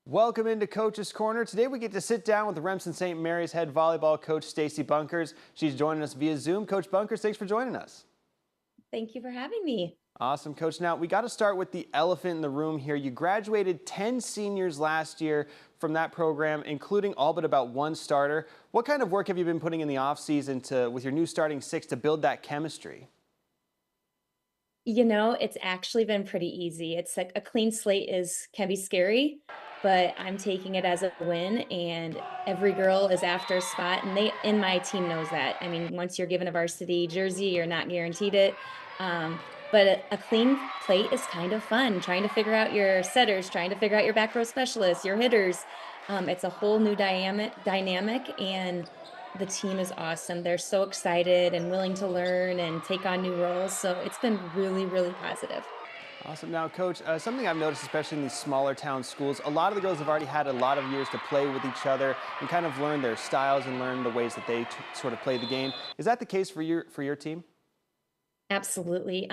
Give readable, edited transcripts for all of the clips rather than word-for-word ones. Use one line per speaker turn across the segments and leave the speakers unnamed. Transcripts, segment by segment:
Welcome into Coach's Corner. Today we get to sit down with the Remsen St. Mary's head volleyball coach, Stacy Bunkers. She's joining us via Zoom. Coach Bunkers, thanks for joining us.
Thank you for having me.
Awesome, Coach. Now, we got to start with the elephant in the room here. You graduated 10 seniors last year from that program, including all but about one starter. What kind of work have you been putting in the offseason with your new starting six to build that chemistry?
It's actually been pretty easy. It's like a clean slate is can be scary, but I'm taking it as a win and every girl is after a spot and they in my team knows that. I mean, once you're given a varsity jersey, you're not guaranteed it. But a clean plate is kind of fun, trying to figure out your setters, trying to figure out your back row specialists, your hitters. It's a whole new dynamic and the team is awesome. They're so excited and willing to learn and take on new roles. So it's been really, really positive.
Awesome. Now, Coach, something I've noticed, especially in these smaller town schools, a lot of the girls have already had a lot of years to play with each other and kind of learn their styles and learn the ways that they sort of play the game. Is that the case for your team?
Absolutely.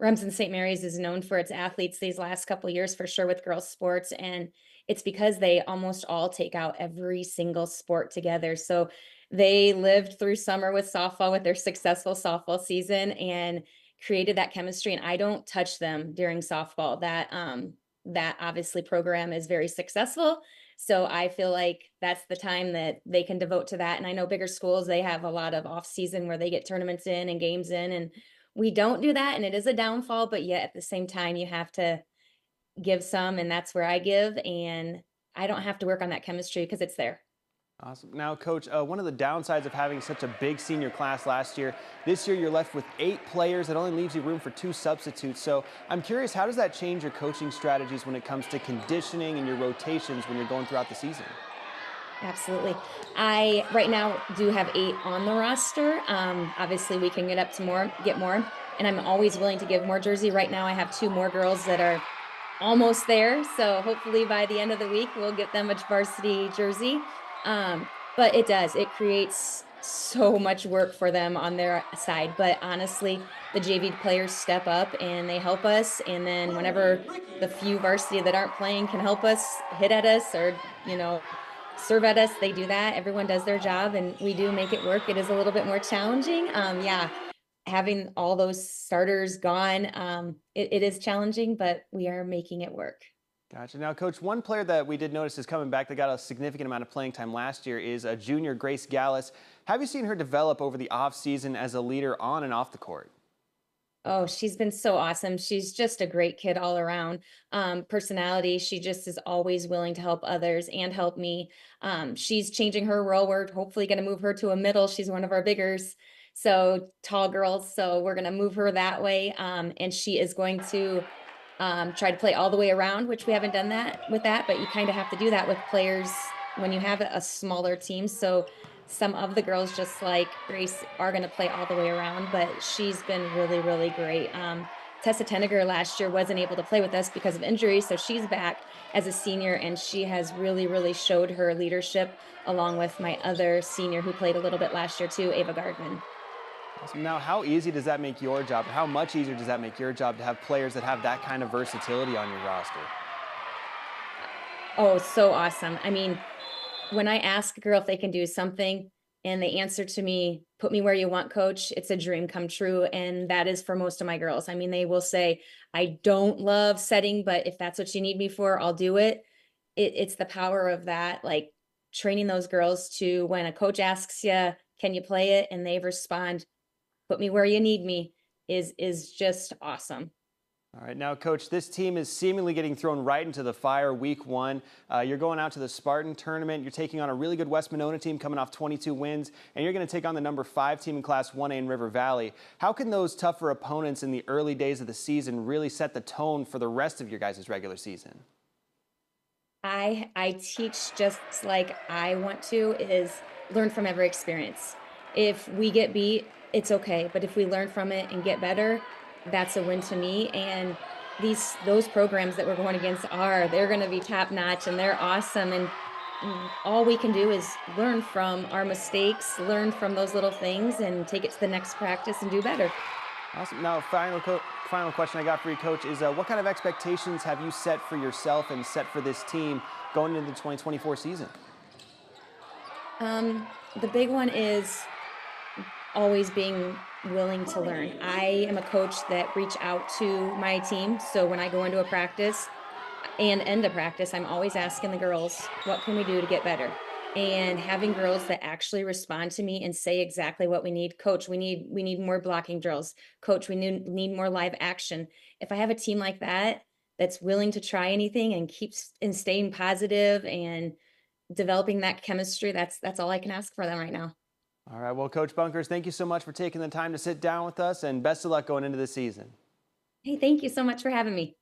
Remsen St. Mary's is known for its athletes these last couple years for sure with girls sports. And it's because they almost all take out every single sport together. So they lived through summer with softball with their successful softball season and created that chemistry. And I don't touch them during softball. That obviously program is very successful. So I feel like that's the time that they can devote to that. And I know bigger schools, they have a lot of off season where they get tournaments in and games in and we don't do that, and it is a downfall, but yet at the same time, you have to give some, and that's where I give, and I don't have to work on that chemistry because it's there.
Awesome. Now, Coach, one of the downsides of having such a big senior class last year, this year you're left with 8 players. That only leaves you room for 2 substitutes. So I'm curious, how does that change your coaching strategies when it comes to conditioning and your rotations when you're going throughout the season?
Absolutely. I right now do have 8 on the roster. Obviously, we can get more, and I'm always willing to give more jersey. Right now, I have 2 more girls that are almost there. So hopefully by the end of the week, we'll get them a varsity jersey. But it creates so much work for them on their side. But honestly, the JV players step up and they help us. And then whenever the few varsity that aren't playing can help us hit at us or, serve at us, they do that. Everyone does their job and we do make it work. It is a little bit more challenging. Yeah, having all those starters gone, it is challenging, but we are making it work.
Gotcha. Now, Coach, one player that we did notice is coming back that got a significant amount of playing time last year is a junior Grace Gallus. Have you seen her develop over the offseason as a leader on and off the court?
Oh, she's been so awesome. She's just a great kid all around. Personality, she just is always willing to help others and help me. She's changing her role. We're hopefully going to move her to a middle. She's one of our biggers, so tall girls. So we're going to move her that way. And she is going to try to play all the way around, which we haven't done that with that, but you kind of have to do that with players when you have a smaller team. So some of the girls, just like Grace, are going to play all the way around, but she's been really, really great. Tessa Tenniger last year wasn't able to play with us because of injury, so she's back as a senior, and she has really, really showed her leadership along with my other senior who played a little bit last year too, Ava Gardman.
Awesome. Now, how easy does that make your job? Or how much easier does that make your job to have players that have that kind of versatility on your roster?
Oh, so awesome. I mean, when I ask a girl if they can do something and they answer to me, "Put me where you want, coach," it's a dream come true. And that is for most of my girls. I mean, they will say, "I don't love setting, but if that's what you need me for, I'll do it." It's the power of that, like training those girls to when a coach asks you, "Can you play it?" and they respond, "Put me where you need me," is just awesome.
All right, now, Coach, this team is seemingly getting thrown right into the fire week 1. You're going out to the Spartan tournament. You're taking on a really good West Monona team coming off 22 wins, and you're going to take on the number 5 team in Class 1A in River Valley. How can those tougher opponents in the early days of the season really set the tone for the rest of your guys' regular season?
I teach just like I want to is learn from every experience. If we get beat, it's okay, but if we learn from it and get better, that's a win to me. And those programs that we're going against they're going to be top notch and they're awesome. And all we can do is learn from our mistakes, learn from those little things, and take it to the next practice and do better.
Awesome. Now, final question I got for you, Coach, is what kind of expectations have you set for yourself and set for this team going into the 2024 season?
The big one is always being willing to learn. I am a coach that reach out to my team. So when I go into a practice and end a practice, I'm always asking the girls, what can we do to get better? And having girls that actually respond to me and say exactly what we need. Coach, we need more blocking drills. Coach, we need more live action. If I have a team like that that's willing to try anything and keeps and staying positive and developing that chemistry, that's all I can ask for them right now.
All right. Well, Coach Bunkers, thank you so much for taking the time to sit down with us, and best of luck going into the season.
Hey, thank you so much for having me.